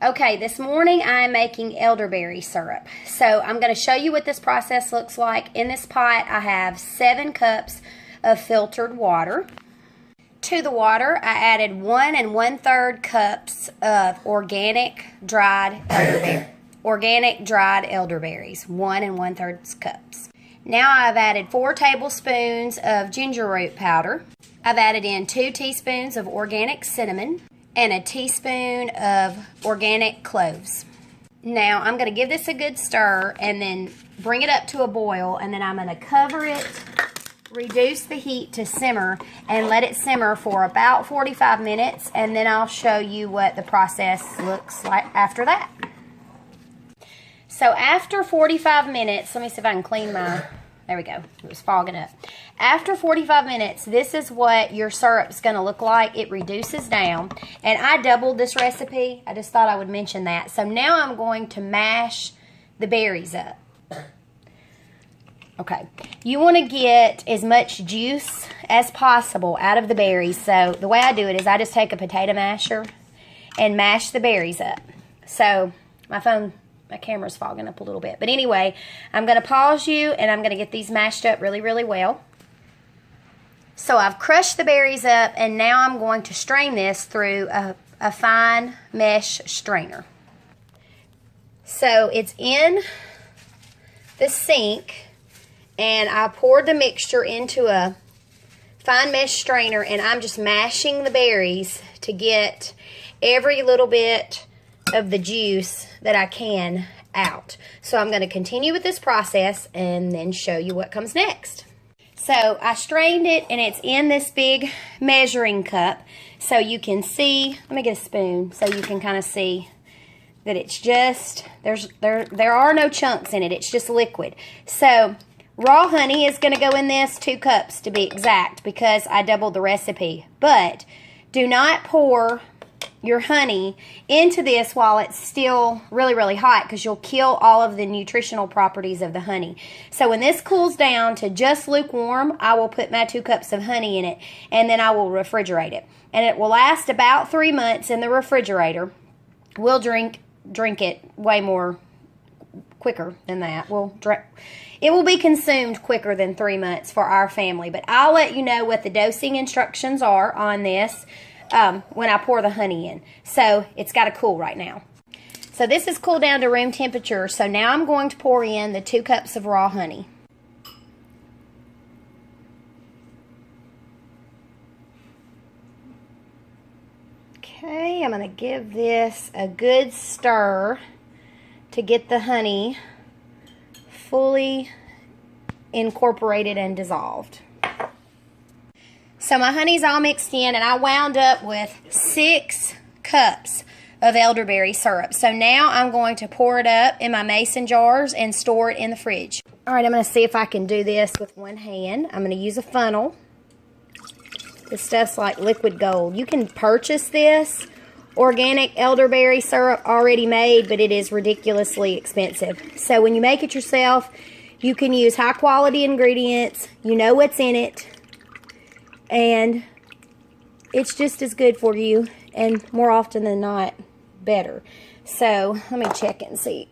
Okay, this morning I am making elderberry syrup. So I'm going to show you what this process looks like. In this pot I have 7 cups of filtered water. To the water I added 1 1/3 cups of organic dried elderberries. 1 1/3 cups. Now I've added 4 tablespoons of ginger root powder. I've added in 2 teaspoons of organic cinnamon and a teaspoon of organic cloves. Now I'm going to give this a good stir and then bring it up to a boil, and then I'm going to cover it, reduce the heat to simmer, and let it simmer for about 45 minutes, and then I'll show you what the process looks like after that. So after 45 minutes, let me see if I can clean my, there we go, it was fogging up. After 45 minutes, this is what your syrup's going to look like. It reduces down, and I doubled this recipe. I just thought I would mention that. So now I'm going to mash the berries up. Okay, you want to get as much juice as possible out of the berries. So the way I do it is I just take a potato masher and mash the berries up. So my camera's fogging up a little bit. But anyway, I'm going to pause you, and I'm going to get these mashed up really, really well. So I've crushed the berries up, and now I'm going to strain this through a fine mesh strainer. So it's in the sink, and I poured the mixture into a fine mesh strainer, and I'm just mashing the berries to get every little bit of the juice that I can out. So I'm going to continue with this process and then show you what comes next. So I strained it, and it's in this big measuring cup, so you can see, let me get a spoon so you can kind of see that it's just, there are no chunks in it, it's just liquid. So raw honey is going to go in this, 2 cups to be exact, because I doubled the recipe. But do not pour your honey into this while it's still really, really hot, because you'll kill all of the nutritional properties of the honey. So when this cools down to just lukewarm, I will put my 2 cups of honey in it, and then I will refrigerate it. And it will last about 3 months in the refrigerator. We'll drink it way more quicker than that. It will be consumed quicker than 3 months for our family. But I'll let you know what the dosing instructions are on this when I pour the honey in. So it's got to cool right now. So this is cooled down to room temperature. So now I'm going to pour in the 2 cups of raw honey. Okay, I'm going to give this a good stir to get the honey fully incorporated and dissolved. So my honey's all mixed in, and I wound up with 6 cups of elderberry syrup. So now I'm going to pour it up in my mason jars and store it in the fridge. All right, I'm going to see if I can do this with one hand. I'm going to use a funnel. This stuff's like liquid gold. You can purchase this organic elderberry syrup already made, but it is ridiculously expensive. So when you make it yourself, you can use high quality ingredients. You know what's in it. And it's just as good for you, and more often than not, better. So let me check and see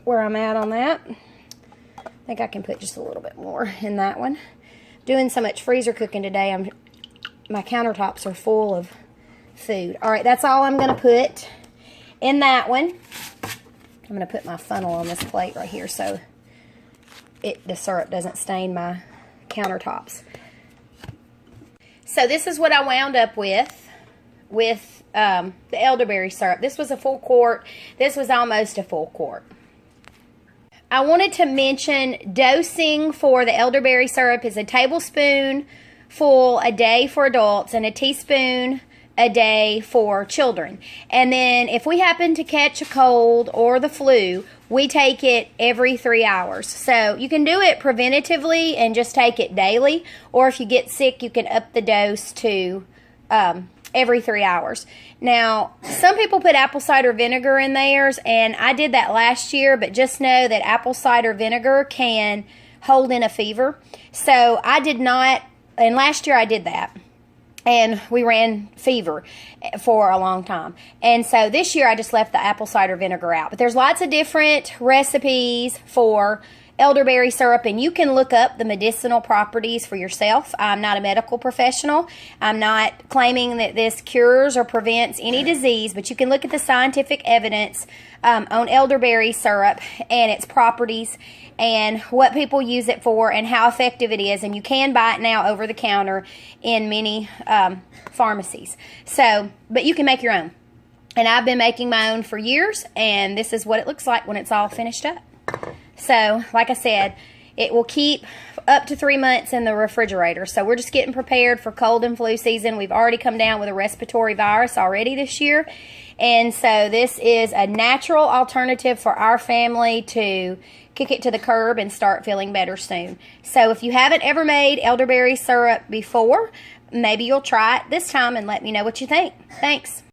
where I'm at on that. I think I can put just a little bit more in that one. Doing so much freezer cooking today, my countertops are full of food. All right, that's all I'm going to put in that one. I'm going to put my funnel on this plate right here so the syrup doesn't stain my countertops. So this is what I wound up with the elderberry syrup. This was a full quart. This was almost a full quart. I wanted to mention dosing for the elderberry syrup is a tablespoonful a day for adults and a teaspoon a day for children. And then if we happen to catch a cold or the flu, we take it every 3 hours. So you can do it preventatively and just take it daily, or if you get sick, you can up the dose to every 3 hours. Now, some people put apple cider vinegar in theirs, and I did that last year, but just know that apple cider vinegar can hold in a fever. So I did not, and last year I did that. and we ran fever for a long time. And so this year I just left the apple cider vinegar out. But there's lots of different recipes for elderberry syrup, and you can look up the medicinal properties for yourself. I'm not a medical professional. I'm not claiming that this cures or prevents any disease, but you can look at the scientific evidence on elderberry syrup and its properties and what people use it for and how effective it is. And you can buy it now over the counter in many pharmacies. So, but you can make your own. And I've been making my own for years, and this is what it looks like when it's all finished up. So, like I said, it will keep up to 3 months in the refrigerator. So we're just getting prepared for cold and flu season. We've already come down with a respiratory virus already this year. And so this is a natural alternative for our family to kick it to the curb and start feeling better soon. So if you haven't ever made elderberry syrup before, maybe you'll try it this time and let me know what you think. Thanks.